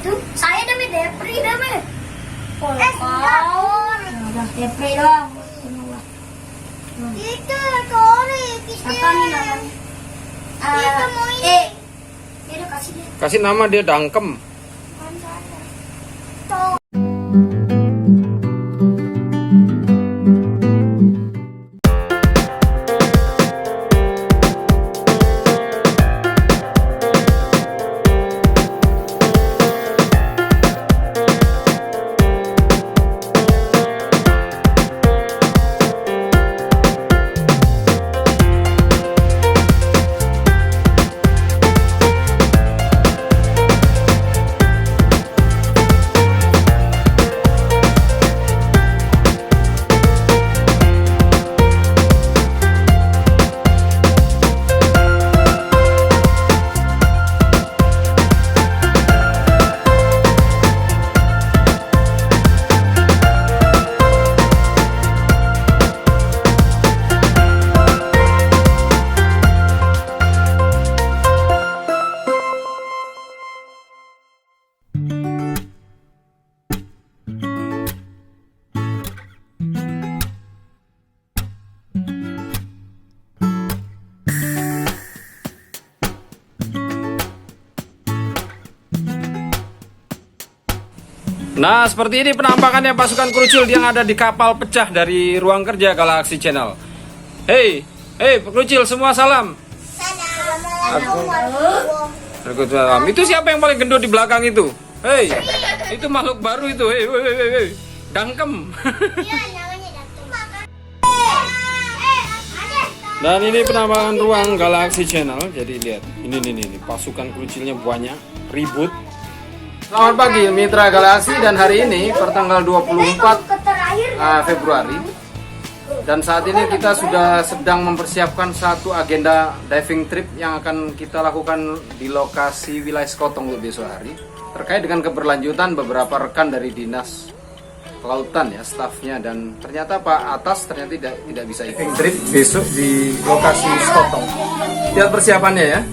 itu? Saya demi Depri demi. Udah Depri doang. Itu sorry Apa nih namanya? Kita mau ini. Ya udah kasih dia. Kasih nama dia Dangkem. Nah, seperti ini penampakannya pasukan Krucil yang ada di kapal pecah dari ruang kerja Galaxy Channel. Hei, Krucil semua salam. Salam. Itu siapa yang paling gendut di belakang itu? Hei, itu makhluk baru itu. Hei. Dangkem. Dan ini penampakan ruang Galaxy Channel. Jadi lihat, ini pasukan Krucilnya banyak, ribut. Selamat pagi Mitra Galaxy, dan hari ini pertanggal 24 Februari. Dan saat ini kita sudah sedang mempersiapkan satu agenda diving trip yang akan kita lakukan di lokasi wilayah Sekotong besok hari. Terkait dengan keberlanjutan beberapa rekan dari Dinas Kelautan ya, stafnya, dan ternyata Pak Atas ternyata tidak bisa diving trip besok di lokasi Sekotong. Lihat persiapannya ya.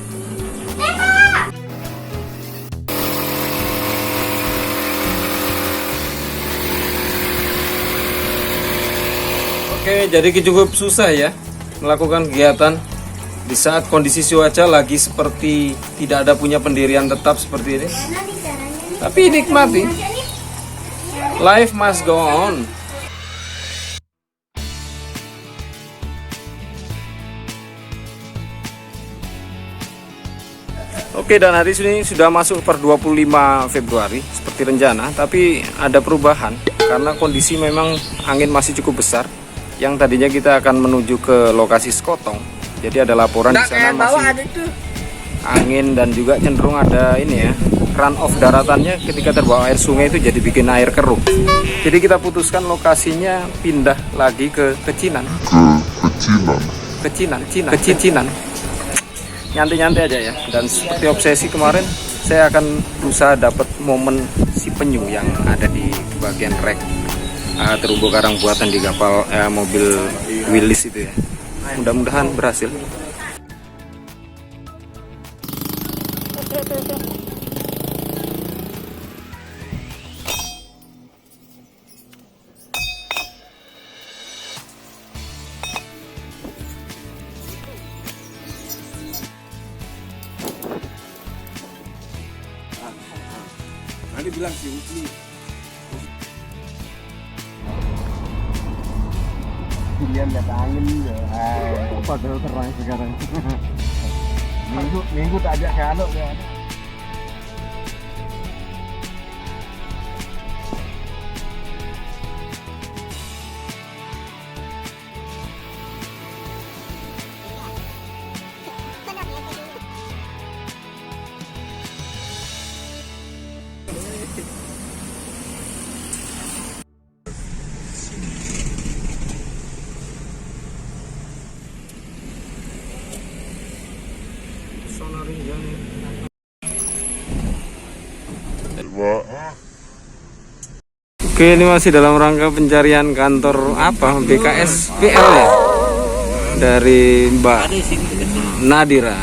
Oke, jadi cukup susah ya melakukan kegiatan di saat kondisi cuaca lagi seperti tidak ada punya pendirian tetap seperti ini. Tapi nikmati. Life must go on. Oke, dan hari ini sudah masuk per 25 Februari seperti rencana, tapi ada perubahan karena kondisi memang angin masih cukup besar. Yang tadinya kita akan menuju ke lokasi Sekotong, jadi ada laporan di sana masih angin dan juga cenderung ada ini ya, run off daratannya ketika terbawa air sungai itu jadi bikin air keruh. Jadi kita putuskan lokasinya pindah lagi ke Kecinan. Nyantai-nyantai aja ya. Dan seperti obsesi kemarin, saya akan berusaha dapat momen si penyu yang ada di bagian rek terumbu karang buatan di kapal mobil Willis itu ya. Mudah-mudahan berhasil. Nanti bilang si Uci. Pilihan kata angin ya. Padahal terang sekarang. Minggu tak ajak ke Alok ya. Oke, ini masih dalam rangka pencarian kantor apa BKS PL ya, dari Mbak Nadira.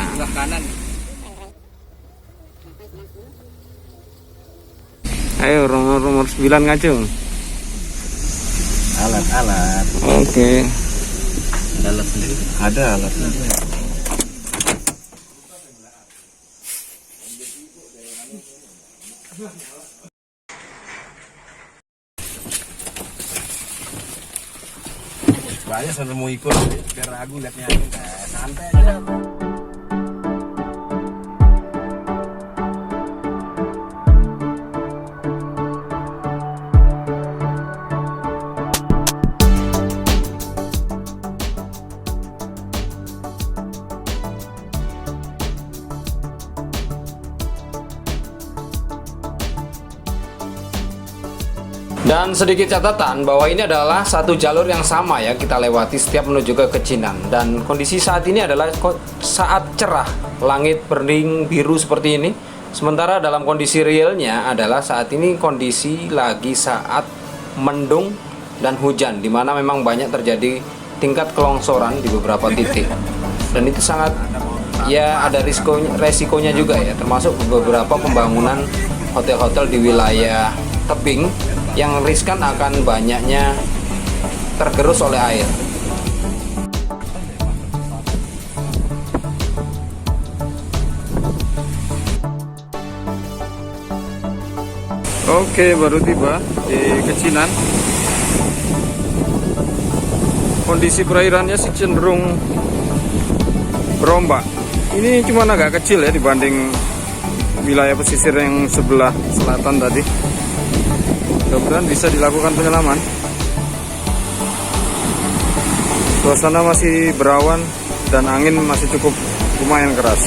Ayo nomor 9 ngacung. Alat-alat. Oke. Alat sendiri. Ada alatnya. Banyak sampai mau ikut biar ragu liatnya. Santai aja. Dan sedikit catatan bahwa ini adalah satu jalur yang sama ya kita lewati setiap menuju ke Kecinan. Dan kondisi saat ini adalah saat cerah, langit bening biru seperti ini. Sementara dalam kondisi realnya adalah saat ini kondisi lagi saat mendung dan hujan, dimana memang banyak terjadi tingkat kelongsoran di beberapa titik. Dan itu sangat ya ada resikonya juga ya, termasuk beberapa pembangunan hotel-hotel di wilayah tebing yang riskan akan banyaknya tergerus oleh air. Oke, baru tiba di Kecinan. Kondisi perairannya sih cenderung berombak. Ini cuma agak kecil ya dibanding wilayah pesisir yang sebelah selatan tadi. Mudah-mudahan bisa dilakukan penyelaman. Suasana masih berawan dan angin masih cukup lumayan keras.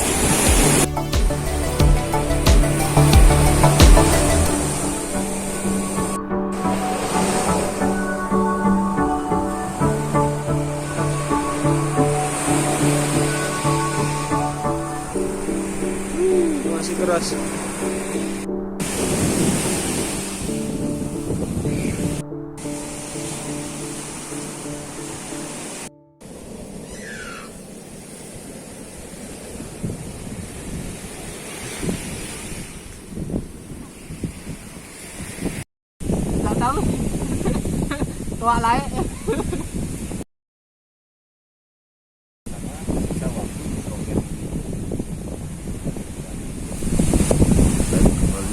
Masih keras. Tahu tua lain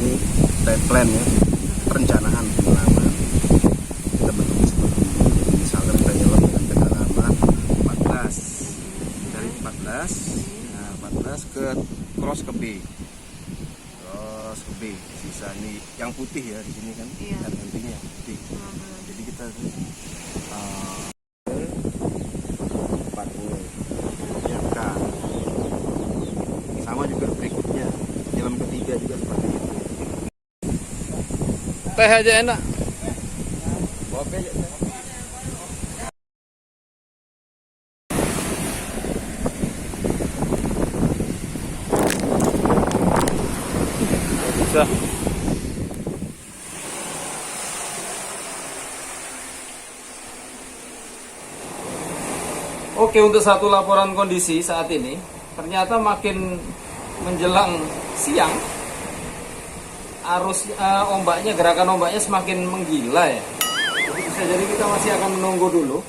Ini time plan ya, perencanaan penyelaman. Kita bentuk seperti ini. Misalkan kita nyelam dengan kedalaman 14 dari 14, nah 14 ke cross ke B. Sisa ini yang putih ya di sini kan, dan intinya putih. Jadi kita 40 yang K. Sama juga berikutnya, film ketiga juga seperti itu. Teh aja enak. Kopi aja. Bisa. Oke, untuk satu laporan kondisi saat ini, ternyata makin menjelang siang, arus ombaknya, gerakan ombaknya semakin menggila ya. Jadi bisa jadi kita masih akan menunggu dulu,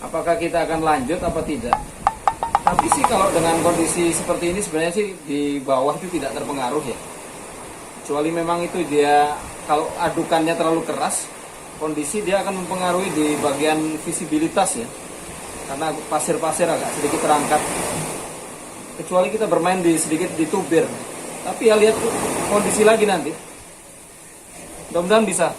apakah kita akan lanjut apa tidak. Tapi sih kalau dengan kondisi seperti ini sebenarnya sih di bawah itu tidak terpengaruh ya. Kecuali memang itu dia kalau adukannya terlalu keras, kondisi dia akan mempengaruhi di bagian visibilitas ya. Karena pasir-pasir agak sedikit terangkat. Kecuali kita bermain sedikit di tubir. Tapi ya lihat kondisi lagi nanti. Mudah-mudahan bisa.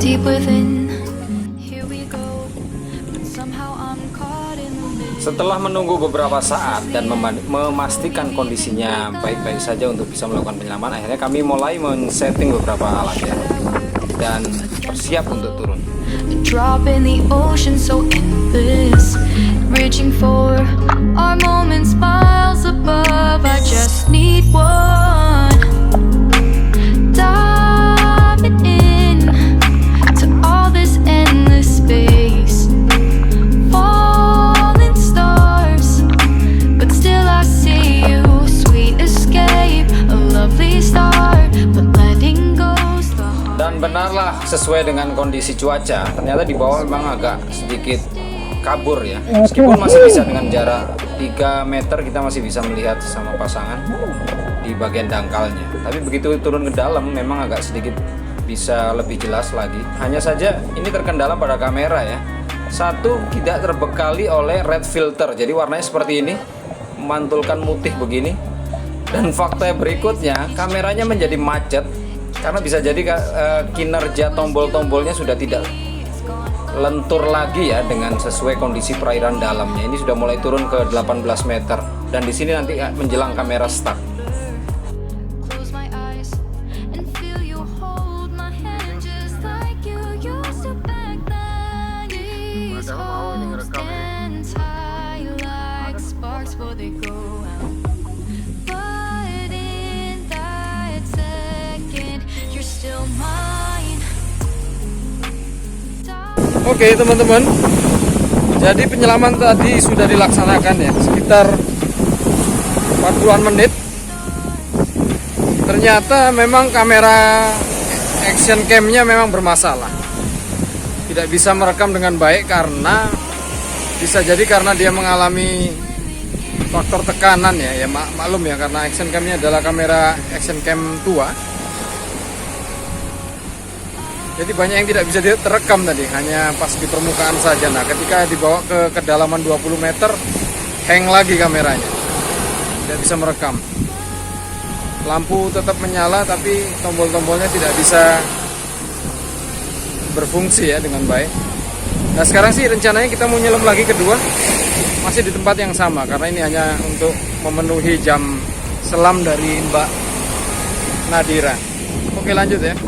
Deep within, here we go. But somehow I'm caught in the middle. Setelah menunggu beberapa saat dan memastikan kondisinya baik-baik saja untuk bisa melakukan penyelaman, akhirnya kami mulai men-setting beberapa alat ya, dan bersiap untuk turun. A drop in the ocean so endless, reaching for our moments miles above. I just need one. Diving in, Dan benarlah sesuai dengan kondisi cuaca, ternyata di bawah memang agak sedikit kabur ya. Meskipun masih bisa dengan jarak 3 meter kita masih bisa melihat sama pasangan di bagian dangkalnya. Tapi begitu turun ke dalam memang agak sedikit bisa lebih jelas lagi. Hanya saja ini terkendala pada kamera ya. Satu, tidak terbekali oleh red filter, jadi warnanya seperti ini, memantulkan mutih begini. Dan fakta berikutnya, kameranya menjadi macet karena bisa jadi kinerja tombol-tombolnya sudah tidak lentur lagi ya dengan sesuai kondisi perairan dalamnya. Ini sudah mulai turun ke 18 meter dan di sini nanti menjelang kamera stuck. Close my eyes and feel you hold my hand just like you used to back then. These holes stand high like sparks before they go out. But in that second, you're still mine. Oke teman-teman, jadi penyelaman tadi sudah dilaksanakan ya, sekitar 40-an menit. Ternyata memang kamera action cam-nya memang bermasalah, tidak bisa merekam dengan baik karena bisa jadi karena dia mengalami faktor tekanan ya, maklum ya, karena action cam-nya adalah kamera action cam tua. Jadi banyak yang tidak bisa terekam tadi, hanya pas di permukaan saja. Nah, ketika dibawa ke kedalaman 20 meter, hang lagi kameranya, tidak bisa merekam. Lampu tetap menyala, tapi tombol-tombolnya tidak bisa berfungsi ya dengan baik. Nah, sekarang sih rencananya kita mau nyelam lagi kedua, masih di tempat yang sama, karena ini hanya untuk memenuhi jam selam dari Mbak Nadira. Oke, lanjut ya.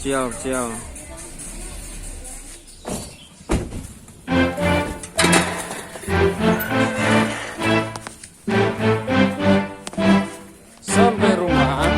Ciao, ciao. Sampai rumah.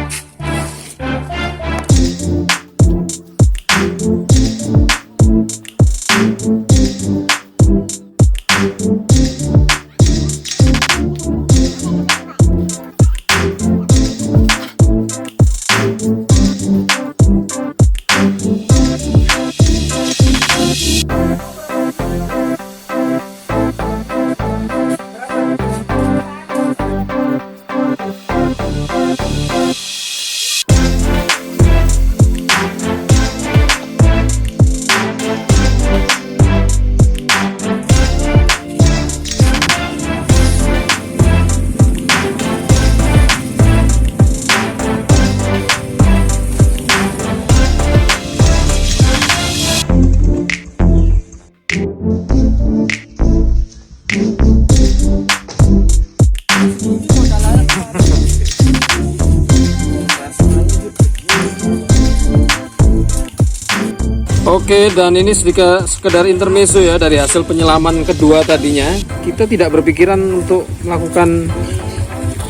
Oke, dan ini sekedar intermezzo ya dari hasil penyelaman kedua tadinya. Kita tidak berpikiran untuk melakukan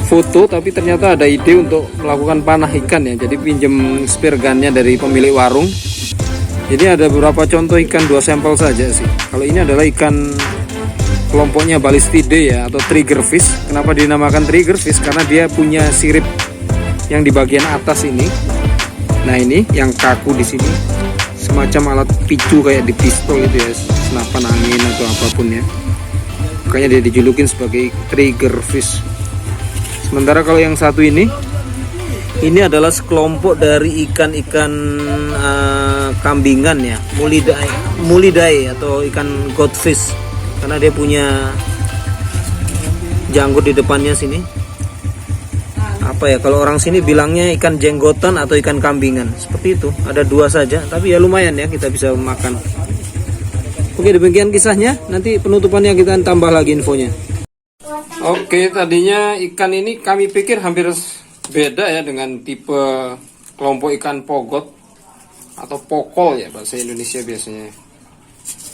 foto, tapi ternyata ada ide untuk melakukan panah ikan ya. Jadi pinjem spear gunnya dari pemilik warung. Jadi ada beberapa contoh ikan, 2 sampel saja sih. Kalau ini adalah ikan kelompoknya Balistidae ya, atau triggerfish. Kenapa dinamakan triggerfish? Karena dia punya sirip yang di bagian atas ini. Nah ini yang kaku di sini, semacam alat picu kayak di pistol itu ya, senapan angin atau apapun ya. Makanya dia dijulukin sebagai triggerfish. Sementara kalau yang satu ini adalah sekelompok dari ikan-ikan kambingan ya, mulidae atau ikan goldfish, karena dia punya janggut di depannya sini. Apa ya, kalau orang sini bilangnya ikan jenggotan atau ikan kambingan, seperti itu. Ada 2 saja, tapi ya lumayan ya, kita bisa makan. Oke, demikian kisahnya. Nanti penutupannya kita tambah lagi infonya. Oke, tadinya ikan ini kami pikir hampir beda ya dengan tipe kelompok ikan pogot atau pokol ya bahasa Indonesia biasanya.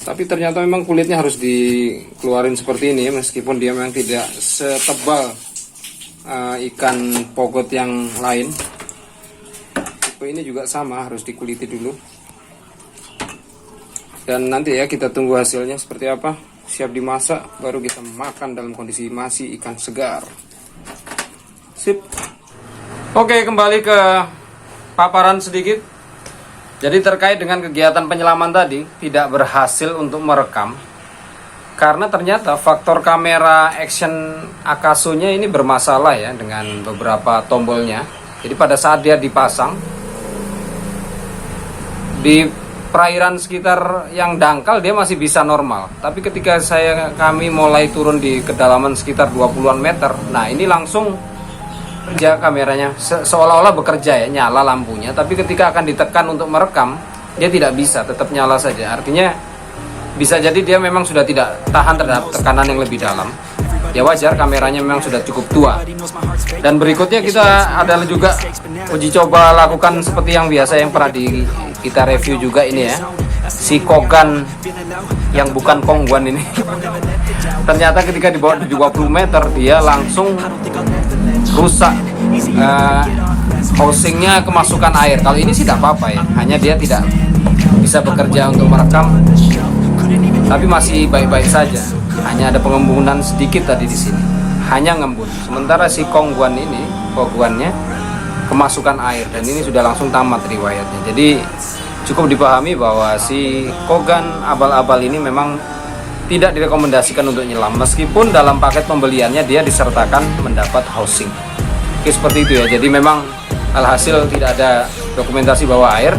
Tapi ternyata memang kulitnya harus dikeluarin seperti ini ya, meskipun dia memang tidak setebal ikan pogot yang lain. Tipe ini juga sama, harus dikuliti dulu. Dan nanti ya kita tunggu hasilnya seperti apa. Siap dimasak, baru kita makan dalam kondisi masih ikan segar. Sip. Oke, kembali ke paparan sedikit. Jadi terkait dengan kegiatan penyelaman tadi, tidak berhasil untuk merekam karena ternyata faktor kamera action Akaso-nya ini bermasalah ya, dengan beberapa tombolnya. Jadi pada saat dia dipasang di perairan sekitar yang dangkal dia masih bisa normal, tapi ketika kami mulai turun di kedalaman sekitar 20-an meter, nah ini langsung kerja kameranya seolah-olah bekerja ya, nyala lampunya, tapi ketika akan ditekan untuk merekam dia tidak bisa, tetap nyala saja. Artinya bisa jadi dia memang sudah tidak tahan terhadap tekanan yang lebih dalam. Ya wajar, kameranya memang sudah cukup tua. Dan berikutnya kita adalah juga uji coba lakukan seperti yang biasa yang pernah kita review juga ini ya, si Kogan yang bukan Kongguan ini. Ternyata ketika di bawah 20 meter dia langsung rusak, housingnya kemasukan air. Kalau ini sih tidak apa-apa ya, hanya dia tidak bisa bekerja untuk merekam, tapi masih baik-baik saja. Hanya ada pengembunan sedikit tadi di sini, hanya ngembun. Sementara si Kongguan ini, Kongguannya kemasukan air, dan ini sudah langsung tamat riwayatnya. Jadi cukup dipahami bahwa si Kogan abal-abal ini memang tidak direkomendasikan untuk nyelam, meskipun dalam paket pembeliannya dia disertakan mendapat housing. Oke, seperti itu ya. Jadi memang alhasil tidak ada dokumentasi bawa air.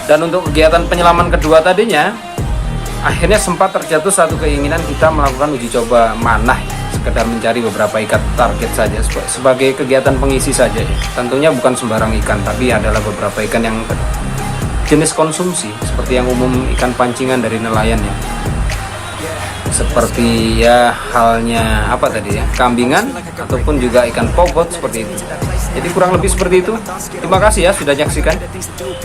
Dan untuk kegiatan penyelaman kedua tadinya, akhirnya sempat terjatuh satu keinginan kita melakukan uji coba manah, sekedar mencari beberapa ikan target saja sebagai kegiatan pengisi saja ya. Tentunya bukan sembarang ikan, tapi adalah beberapa ikan yang jenis konsumsi, seperti yang umum ikan pancingan dari nelayan ya. Seperti ya halnya apa tadi ya, kambingan ataupun juga ikan pogot seperti itu. Jadi kurang lebih seperti itu. Terima kasih ya sudah menyaksikan.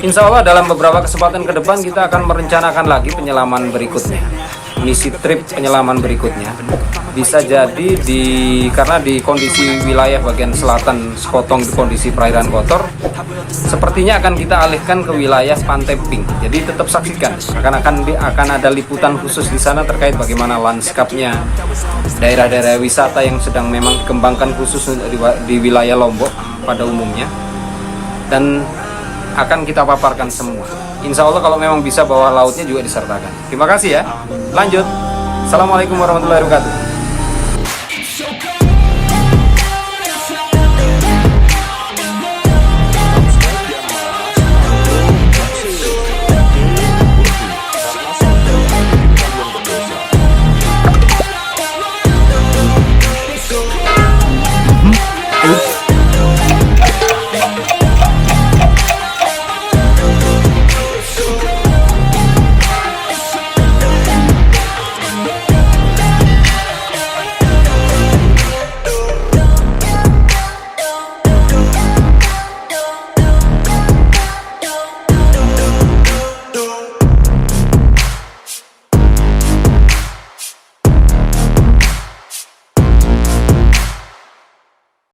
Insya Allah dalam beberapa kesempatan ke depan kita akan merencanakan lagi penyelaman berikutnya, misi trip penyelaman berikutnya. Bisa jadi karena di kondisi wilayah bagian selatan Sekotong di kondisi perairan kotor, sepertinya akan kita alihkan ke wilayah Pantai Pink. Jadi tetap saksikan, akan ada liputan khusus di sana terkait bagaimana lanskapnya, daerah-daerah wisata yang sedang memang dikembangkan khusus di wilayah Lombok pada umumnya, dan akan kita paparkan semua. Insya Allah kalau memang bisa bawah lautnya juga disertakan. Terima kasih ya. Lanjut. Assalamualaikum warahmatullahi wabarakatuh.